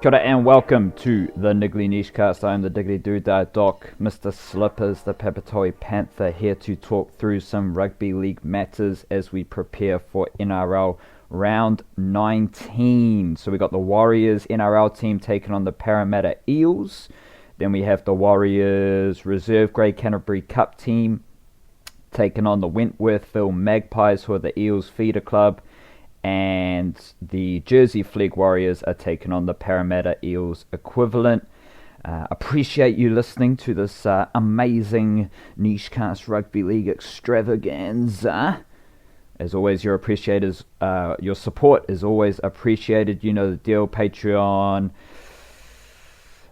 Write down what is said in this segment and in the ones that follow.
Kia ora and welcome to the Niggly Nishcast. I am the Diggly Doodah Doc, Mr. Slippers, the Papatoe Panther, here to talk through some rugby league matters as we prepare for NRL round 19. So we got the Warriors NRL team taking on the Parramatta Eels. Then we have the Warriors reserve grade Canterbury Cup team taking on the Wentworthville Magpies, who are the Eels feeder club. And the Jersey Flegg Warriors are taking on the Parramatta Eels equivalent. Appreciate you listening to this amazing Nishcast Rugby League extravaganza. As always, your support is always appreciated. You know the deal. Patreon,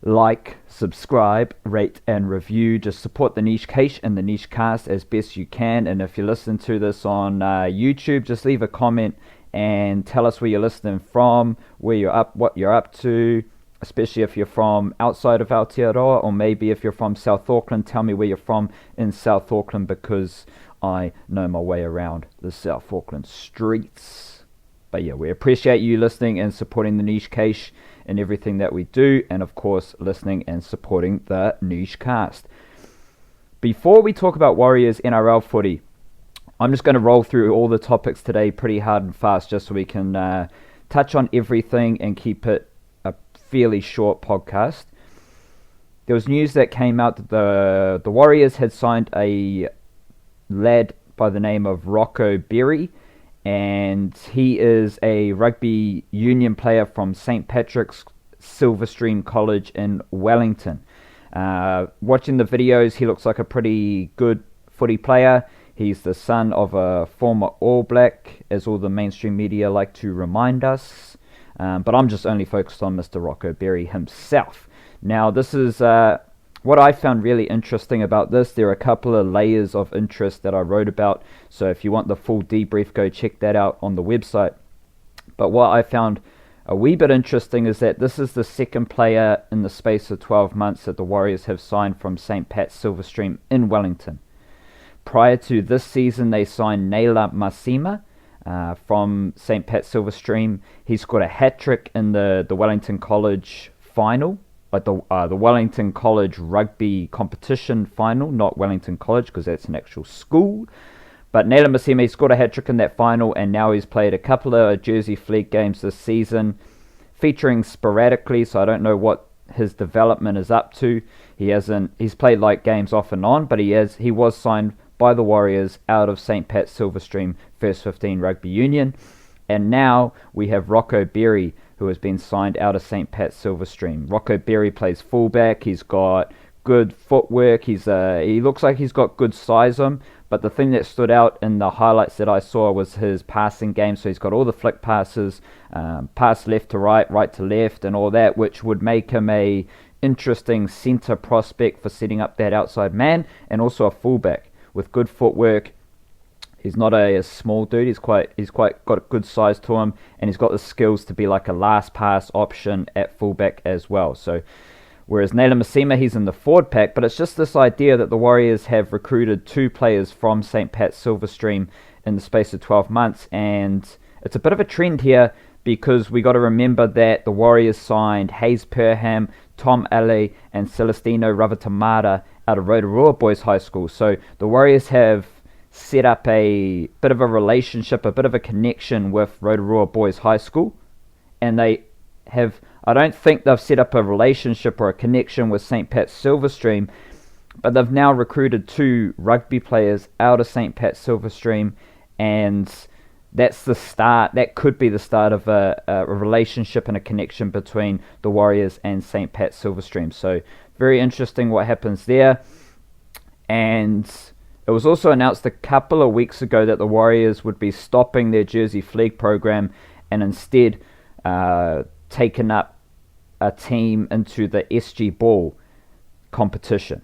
like, subscribe, rate and review. Just support the Nishcast and the Nishcast as best you can. And if you listen to this on YouTube, just leave a comment and tell us where you're listening from, where you're up, what you're up to, especially if you're from outside of Aotearoa, or maybe if you're from South Auckland, tell me where you're from in South Auckland, because I know my way around the South Auckland streets. But yeah, we appreciate you listening and supporting the Nishcast and everything that we do, and of course listening and supporting the Nishcast. Before we talk about Warriors NRL footy, I'm just going to roll through all the topics today pretty hard and fast, just so we can touch on everything and keep it a fairly short podcast. There was news that came out that the Warriors had signed a lad by the name of Rocco Berry, and he is a rugby union player from St. Patrick's Silverstream College in Wellington. Watching the videos, he looks like a pretty good footy player. He's the son of a former All Black, as all the mainstream media like to remind us. But I'm just only focused on Mr. Rocco Berry himself. Now, this is what I found really interesting about this. There are a couple of layers of interest that I wrote about. So if you want the full debrief, go check that out on the website. But what I found a wee bit interesting is that this is the second player in the space of 12 months that the Warriors have signed from St. Pat's Silverstream in Wellington. Prior to this season, they signed Naila Masima from St. Pat's Silverstream. He scored a hat-trick in the Wellington College final, like the Wellington College rugby competition final, not Wellington College, because that's an actual school. But Naila Masima scored a hat-trick in that final, and now he's played a couple of Jersey Flegg games this season, featuring sporadically, so I don't know what his development is up to. He's played like games off and on, but he was signed by the Warriors out of St. Pat's Silverstream First 15 Rugby Union. And now we have Rocco Berry, who has been signed out of St. Pat's Silverstream. Rocco Berry plays fullback. He's got good footwork. He looks like he's got good size on him. But the thing that stood out in the highlights that I saw was his passing game. So he's got all the flick passes, pass left to right, right to left, and all that, which would make him a interesting centre prospect for setting up that outside man, and also a fullback with good footwork. He's not a small dude. He's quite got a good size to him, and he's got the skills to be like a last pass option at fullback as well. So, whereas Naila Masima, he's in the forward pack, but it's just this idea that the Warriors have recruited two players from St. Pat's Silverstream in the space of 12 months, and it's a bit of a trend here because we got to remember that the Warriors signed Hayes Perham, Tom Ale, and Celestino Ravatamata out of Rotorua Boys High School. So the Warriors have set up a bit of a relationship, a bit of a connection with Rotorua Boys High School, and I don't think they've set up a relationship or a connection with St. Pat's Silverstream, but they've now recruited two rugby players out of St. Pat's Silverstream, and that's the start. That could be the start of a relationship and a connection between the Warriors and St. Pat's Silverstream. So very interesting what happens there. And it was also announced a couple of weeks ago that the Warriors would be stopping their Jersey Flegg program and instead taking up a team into the SG Ball competition.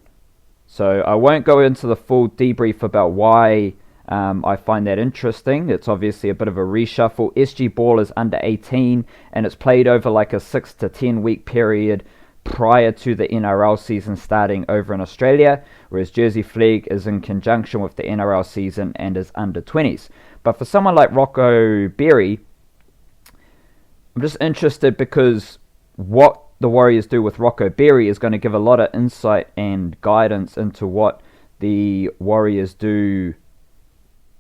So I won't go into the full debrief about why I find that interesting. It's obviously a bit of a reshuffle. SG Ball is under 18 and it's played over like a 6 to 10 week period prior to the NRL season starting over in Australia, whereas Jersey Flegg is in conjunction with the NRL season and is under 20s. But for someone like Rocco Berry, I'm just interested because what the Warriors do with Rocco Berry is going to give a lot of insight and guidance into what the Warriors do.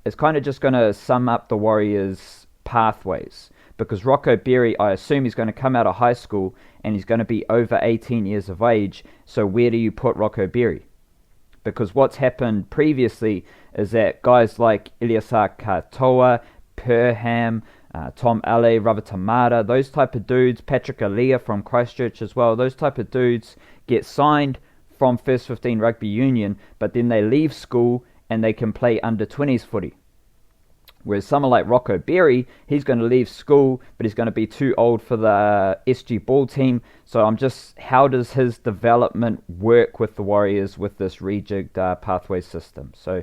It's kind of just going to sum up the Warriors' pathways. Because Rocco Berry, I assume he's going to come out of high school and he's going to be over 18 years of age. So where do you put Rocco Berry? Because what's happened previously is that guys like Iliasa Katoa, Perham, Tom Ale, Ravatamata, those type of dudes, Patrick Alea from Christchurch as well, those type of dudes get signed from First 15 Rugby Union, but then they leave school and they can play under 20s footy. Whereas someone like Rocco Berry, he's going to leave school, but he's going to be too old for the SG ball team. So how does his development work with the Warriors with this rejigged pathway system? So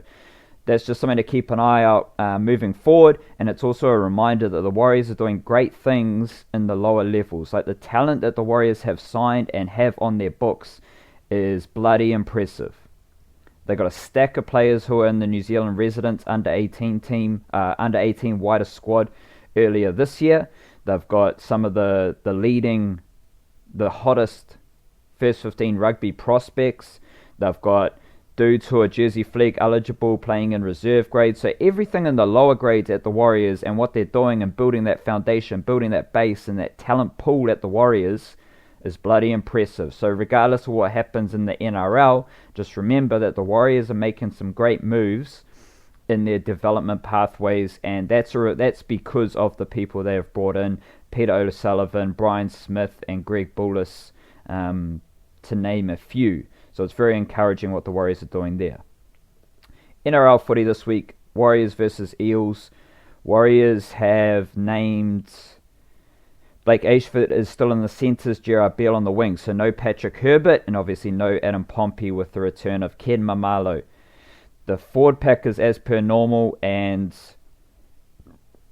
that's just something to keep an eye out moving forward. And it's also a reminder that the Warriors are doing great things in the lower levels. Like the talent that the Warriors have signed and have on their books is bloody impressive. They got a stack of players who are in the New Zealand residents under 18 team, under 18 wider squad earlier this year. They've got some of the hottest First 15 rugby prospects. They've got dudes who are Jersey Flegg eligible playing in reserve grades. So everything in the lower grades at the Warriors and what they're doing and building that foundation, building that base and that talent pool at the Warriors is bloody impressive. So regardless of what happens in the NRL, just remember that the Warriors are making some great moves in their development pathways, and that's because of the people they have brought in, Peter O'Sullivan, Brian Smith, and Greg Bullis, to name a few. So it's very encouraging what the Warriors are doing there. NRL footy this week, Warriors versus Eels. Warriors have named Blake Ashford is still in the centres, Gerard Beale on the wing, so no Patrick Herbert, and obviously no Adam Pompey with the return of Ken Mamalo. The forward pack is as per normal, and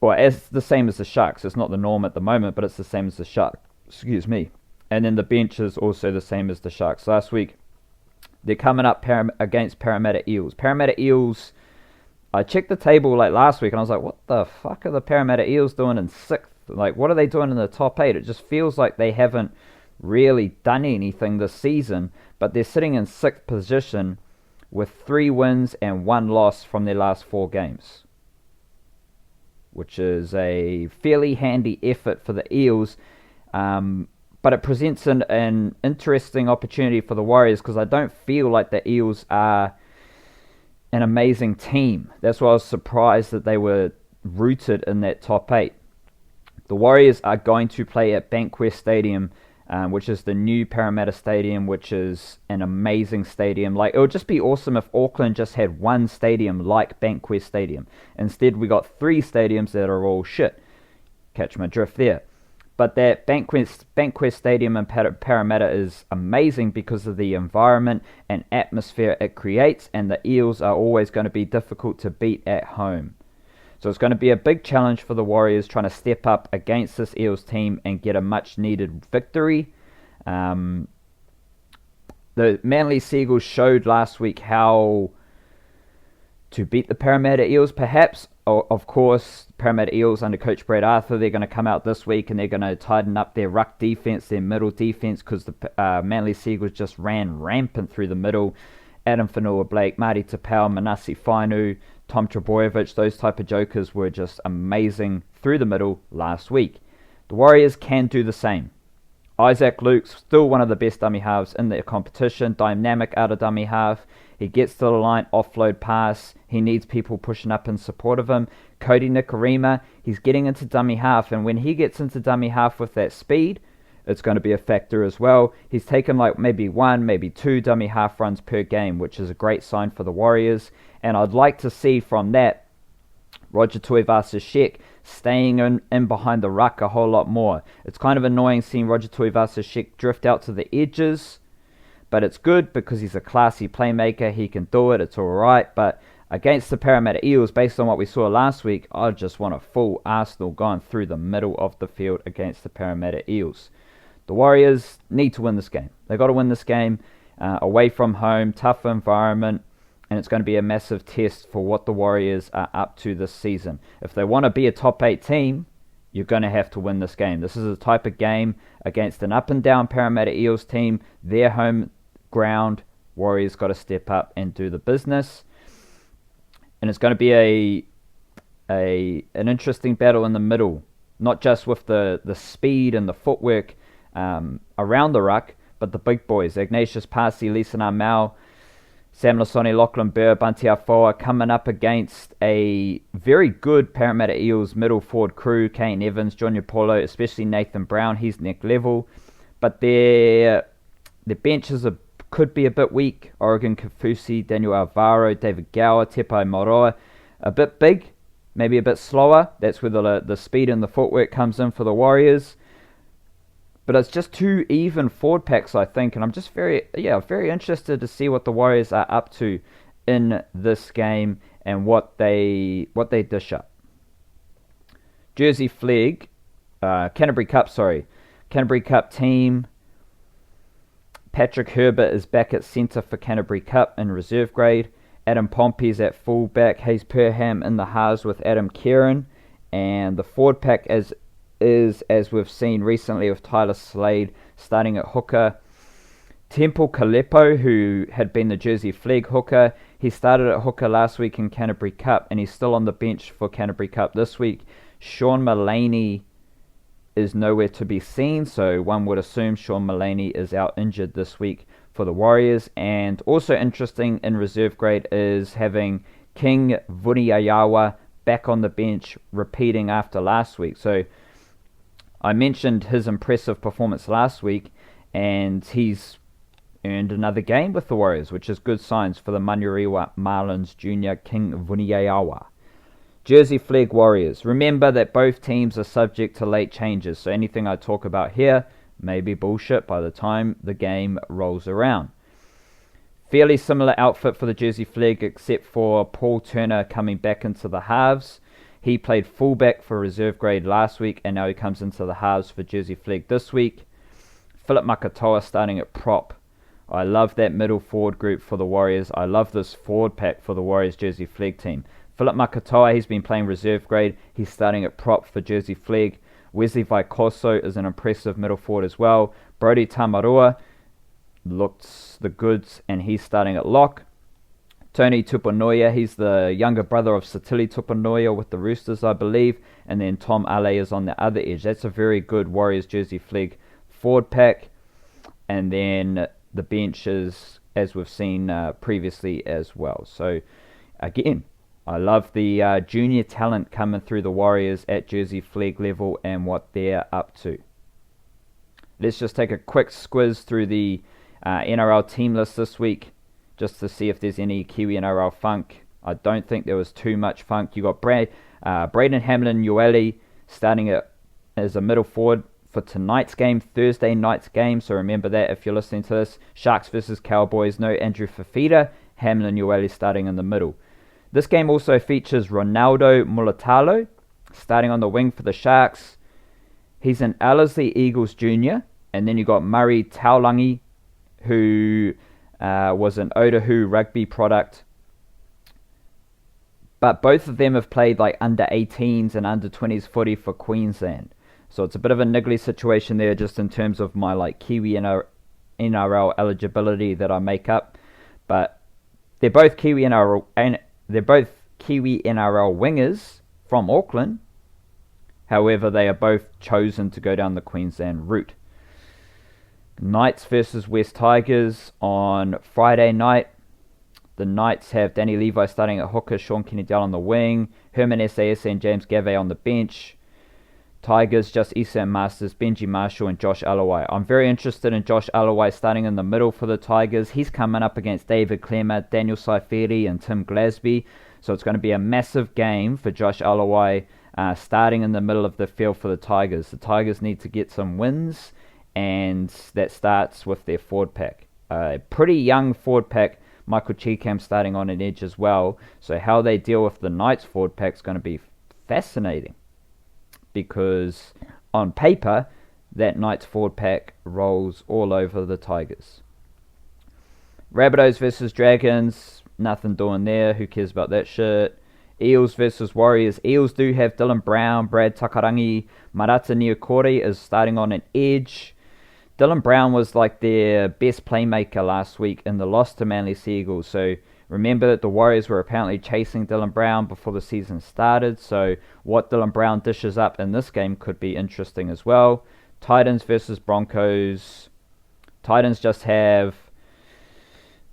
as the same as the Sharks. It's not the norm at the moment, but it's the same as the Sharks. Excuse me. And then the bench is also the same as the Sharks. Last week, they're coming up against Parramatta Eels. Parramatta Eels, I checked the table last week, and I was like, what the fuck are the Parramatta Eels doing in 6th? What are they doing in the top 8? It just feels like they haven't really done anything this season, but they're sitting in 6th position with 3 wins and 1 loss from their last 4 games, which is a fairly handy effort for the Eels, but it presents an interesting opportunity for the Warriors because I don't feel like the Eels are an amazing team. That's why I was surprised that they were rooted in that top 8. The Warriors are going to play at Bankwest Stadium, which is the new Parramatta Stadium, which is an amazing stadium. It would just be awesome if Auckland just had one stadium like Bankwest Stadium. Instead, we got 3 stadiums that are all shit. Catch my drift there. But that Bankwest Stadium in Parramatta is amazing because of the environment and atmosphere it creates, and the Eels are always going to be difficult to beat at home. So it's going to be a big challenge for the Warriors trying to step up against this Eels team and get a much-needed victory. The Manly Seagulls showed last week how to beat the Parramatta Eels, perhaps. Of course, Parramatta Eels under coach Brad Arthur, they're going to come out this week and they're going to tighten up their ruck defence, their middle defence, because the Manly Seagulls just ran rampant through the middle. Adam Whanua-Blake, Marty Tapau, Manasi Fainu, Tom Trbojevic, those type of jokers were just amazing through the middle last week. The Warriors can do the same. Isaac Luke's still one of the best dummy halves in the competition, dynamic out of dummy half. He gets to the line, offload pass. He needs people pushing up in support of him. Cody Nikorima, he's getting into dummy half, and when he gets into dummy half with that speed, it's going to be a factor as well. He's taken maybe 1, maybe 2 dummy half runs per game, which is a great sign for the Warriors. And I'd like to see from that Roger Tuivasa-Sheck staying in behind the ruck a whole lot more. It's kind of annoying seeing Roger Tuivasa-Sheck drift out to the edges, but it's good because he's a classy playmaker. He can do it. It's all right. But against the Parramatta Eels, based on what we saw last week, I just want a full Arsenal gone through the middle of the field against the Parramatta Eels. The Warriors need to win this game. They've got to win this game away from home, tough environment, and it's going to be a massive test for what the Warriors are up to this season. If they want to be a top 8 team, you're going to have to win this game. This is a type of game against an up-and-down Parramatta Eels team, their home ground. Warriors got to step up and do the business. And it's going to be an interesting battle in the middle, not just with the speed and the footwork around the ruck, but the big boys, Ignatius Parsi, Leeson Armau, Sam Lasoni, Lachlan Burr, Bunty Afoa, coming up against a very good Parramatta Eels middle forward crew, Kane Evans, Junior Paulo, especially Nathan Brown, he's next level. But their benches could be a bit weak. Oregon Kafusi, Daniel Alvaro, David Gower, Tepai Moroa, a bit big, maybe a bit slower. That's where the speed and the footwork comes in for the Warriors. But it's just two even forward packs, I think, and I'm just very interested to see what the Warriors are up to in this game and what they dish up. Jersey Flegg, Canterbury Cup team. Patrick Herbert is back at centre for Canterbury Cup in reserve grade. Adam Pompey's at fullback. Hayes Perham in the halves with Adam Kieran, and the forward pack as we've seen recently with Tyler Slade starting at hooker. Temple Kalepo, who had been the Jersey Flegg hooker, he started at hooker last week in Canterbury Cup, and he's still on the bench for Canterbury Cup this week. Sean Mullaney is nowhere to be seen, so one would assume Sean Mullaney is out injured this week for the Warriors. And also interesting in reserve grade is having King Vuniyayawa back on the bench, repeating after last week. So I mentioned his impressive performance last week, and he's earned another game with the Warriors, which is good signs for the Manurewa Marlins junior King Vuniyayawa. Jersey Flegg Warriors. Remember that both teams are subject to late changes, so anything I talk about here may be bullshit by the time the game rolls around. Fairly similar outfit for the Jersey Flegg, except for Paul Turner coming back into the halves. He played fullback for reserve grade last week, and now he comes into the halves for Jersey Flegg this week. Philip Makatoa starting at prop. I love that middle forward group for the Warriors. I love this forward pack for the Warriors Jersey Flegg team. Philip Makatoa, he's been playing reserve grade. He's starting at prop for Jersey Flegg. Wesley Vaikoso is an impressive middle forward as well. Brody Tamarua looks the goods, and he's starting at lock. Tony Tuponoia, he's the younger brother of Satili Tuponoia with the Roosters, I believe. And then Tom Ale is on the other edge. That's a very good Warriors Jersey Flegg forward pack. And then the bench is, as we've seen previously as well. So, again, I love the junior talent coming through the Warriors at Jersey Flegg level and what they're up to. Let's just take a quick squiz through the NRL team list this week, just to see if there's any Kiwi NRL funk. I don't think there was too much funk. You got Braden Hamlin-Uele starting as a middle forward for tonight's game, Thursday night's game. So remember that if you're listening to this. Sharks versus Cowboys, no Andrew Fafita. Hamlin-Uele starting in the middle. This game also features Ronaldo Mulatalo starting on the wing for the Sharks. He's an Ellerslie Eagles junior. And then you got Murray Taulangi, who was an Otahu rugby product. But both of them have played like under 18s and under 20s footy for Queensland. So it's a bit of a niggly situation there just in terms of my like Kiwi NRL eligibility that I make up. But they're both Kiwi NRL wingers from Auckland. However, they are both chosen to go down the Queensland route. Knights versus West Tigers on Friday night. The Knights have Danny Levi starting at hooker, Sean Kennedy-Dell on the wing, Herman SAS and James Gavey on the bench. Tigers, just Isan Masters, Benji Marshall and Josh Alloway. I'm very interested in Josh Alloway starting in the middle for the Tigers. He's coming up against David Clemmer, Daniel Saifiri and Tim Glasby. So it's going to be a massive game for Josh Alloway starting in the middle of the field for the Tigers. The Tigers need to get some wins, and that starts with their forward pack. Pretty young forward pack. Michael Cheekham starting on an edge as well. So how they deal with the Knights forward pack is going to be fascinating, because on paper that Knights forward pack rolls all over the Tigers. Rabbitohs versus Dragons, nothing doing there. Who cares about that shit? Eels versus Warriors. Eels do have Dylan Brown, Brad Takarangi, Marata Niokore is starting on an edge. Dylan Brown was like their best playmaker last week in the loss to Manly Seagulls. So remember that the Warriors were apparently chasing Dylan Brown before the season started. So what Dylan Brown dishes up in this game could be interesting as well. Titans versus Broncos. Titans just have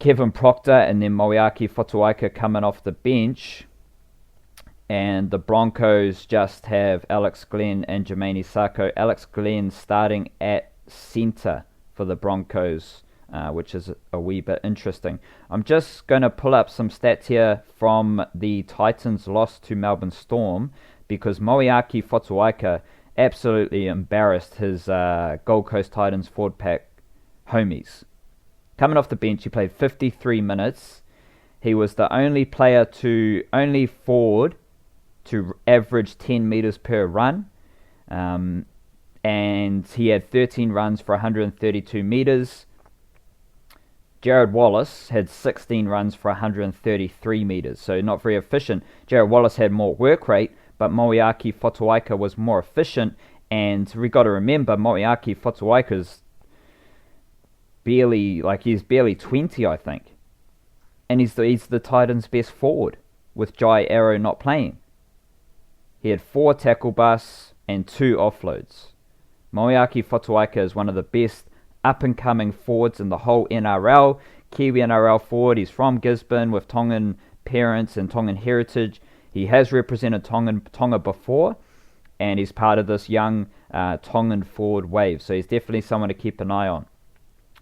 Kevin Proctor and then Moeaki Fotuaika coming off the bench. And the Broncos just have Alex Glenn and Jermaine Sako. Alex Glenn starting at centre for the Broncos, which is a wee bit interesting. I'm just going to pull up some stats here from the Titans' loss to Melbourne Storm, because Moeaki Fotuaika absolutely embarrassed his Gold Coast Titans forward pack homies. Coming off the bench, he played 53 minutes. He was the only forward to average 10 metres per run. And he had 13 runs for 132 metres. Jared Wallace had 16 runs for 133 metres, so not very efficient. Jared Wallace had more work rate, but Moeaki Fotuaika was more efficient. And we got to remember, Moeaki Fotuaika's he's barely 20, I think. And he's the Titans' best forward, with Jai Arrow not playing. He had 4 tackle busts and 2 offloads. Moeaki Fotuaika is one of the best up-and-coming forwards in the whole NRL. Kiwi NRL forward. He's from Gisborne with Tongan parents and Tongan heritage. He has represented Tonga before, and he's part of this young Tongan forward wave. So he's definitely someone to keep an eye on.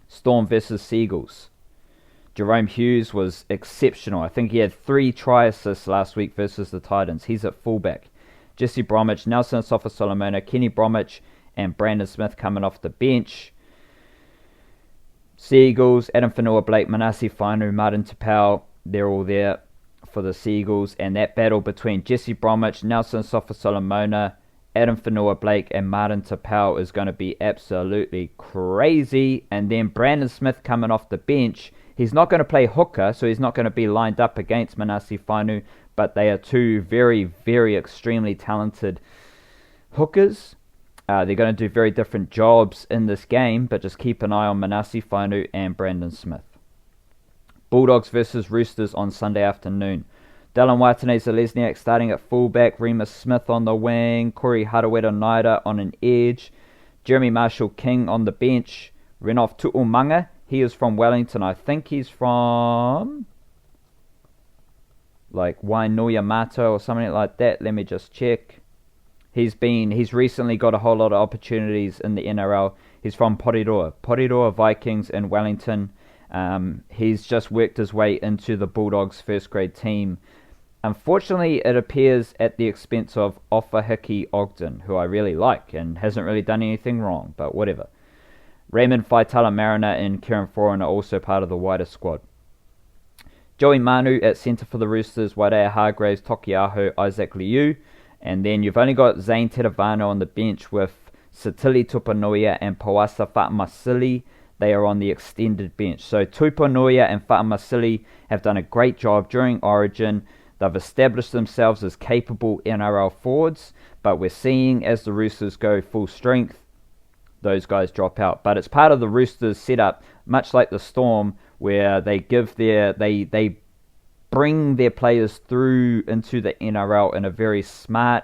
Storm versus Seagulls. Jerome Hughes was exceptional. I think he had 3 try assists last week versus the Titans. He's at fullback. Jesse Bromwich, Nelson Sofa-Solomona, Kenny Bromwich, and Brandon Smith coming off the bench. Seagulls, Adam Whanua-Blake, Manase Fainu, Martin Tapau, they're all there for the Seagulls. And that battle between Jesse Bromwich, Nelson Sofa-Solomona, Adam Whanua-Blake, and Martin Tapau is going to be absolutely crazy. And then Brandon Smith coming off the bench. He's not going to play hooker, so he's not going to be lined up against Manase Fainu, but they are 2 very, very extremely talented hookers. They're going to do very different jobs in this game, but just keep an eye on Manase Fainu and Brandon Smith. Bulldogs versus Roosters on Sunday afternoon. Dallin Watene-Zelezniak starting at fullback, Remus Smith on the wing, Corey Harawira-Naira on an edge, Jeremy Marshall-King on the bench, Renouf Tu'umanga. He is from Wellington. I think he's from like Wainoia-Mato or something like that. Let me just check. He's recently got a whole lot of opportunities in the NRL. He's from Porirua Vikings in Wellington. He's just worked his way into the Bulldogs first grade team. Unfortunately, it appears at the expense of Ofahiki Ogden, who I really like and hasn't really done anything wrong, but whatever. Raymond Faitala-Mariner and Kieran Foran are also part of the wider squad. Joey Manu at centre for the Roosters, Waidea Hargraves, Tokiaho, Isaac Liu. And then you've only got Zane Teravano on the bench with Satili Tuponoia and Pawasa Fa'amasili. They are on the extended bench. So Tuponoia and Fa'amasili have done a great job during Origin. They've established themselves as capable NRL forwards. But we're seeing as the Roosters go full strength, those guys drop out. But it's part of the Roosters setup, much like the Storm, where they bring their players through into the NRL in a very smart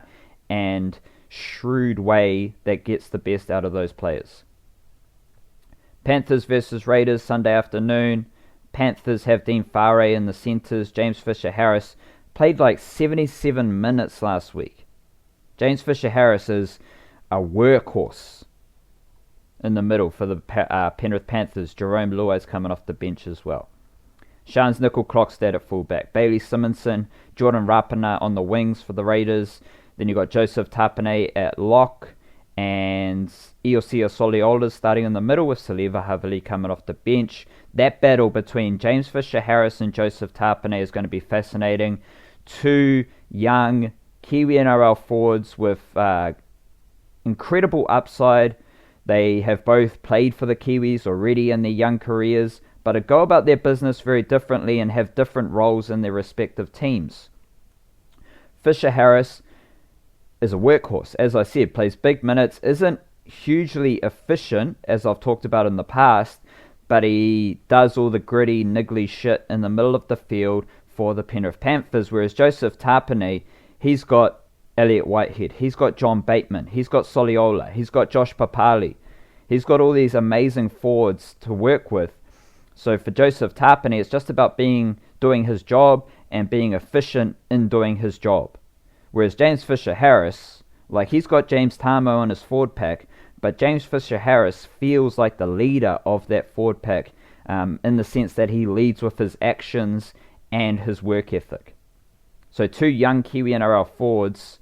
and shrewd way that gets the best out of those players. Panthers versus Raiders Sunday afternoon. Panthers have Dean Whare in the centres. James Fisher-Harris played like 77 minutes last week. James Fisher-Harris is a workhorse in the middle for the Penrith Panthers. Jerome Luai's coming off the bench as well. Shans Nickel-Clockstad at fullback. Bailey Simonson, Jordan Rapana on the wings for the Raiders. Then you've got Joseph Tapane at lock. And Iosia Soliola starting in the middle with Saliva Havili coming off the bench. That battle between James Fisher-Harris and Joseph Tapane is going to be fascinating. 2 young Kiwi NRL forwards with incredible upside. They have both played for the Kiwis already in their young careers, but go about their business very differently and have different roles in their respective teams. Fisher Harris is a workhorse, as I said, plays big minutes, isn't hugely efficient, as I've talked about in the past, but he does all the gritty, niggly shit in the middle of the field for the Penrith Panthers, whereas Joseph Tapine, he's got Elliot Whitehead, he's got John Bateman, he's got Soliola, he's got Josh Papali, he's got all these amazing forwards to work with. So for Joseph Tapine, it's just about doing his job and being efficient in doing his job. Whereas James Fisher-Harris, like, he's got James Tamou in his forward pack, but James Fisher-Harris feels like the leader of that forward pack, in the sense that he leads with his actions and his work ethic. So two young Kiwi NRL forwards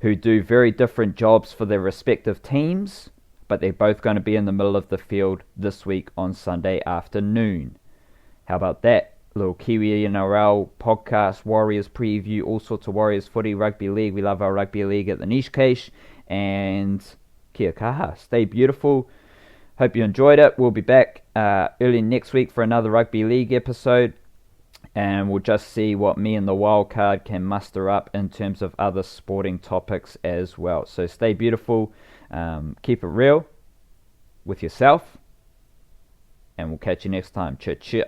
who do very different jobs for their respective teams, but they're both going to be in the middle of the field this week on Sunday afternoon. How about that? Little Kiwi NRL podcast, Warriors preview, all sorts of Warriors footy, rugby league. We love our rugby league at the Niche Cache. And kia kaha. Stay beautiful. Hope you enjoyed it. We'll be back early next week for another rugby league episode. And we'll just see what me and the wildcard can muster up in terms of other sporting topics as well. So stay beautiful. Keep it real with yourself. And we'll catch you next time. Cheer, cheer.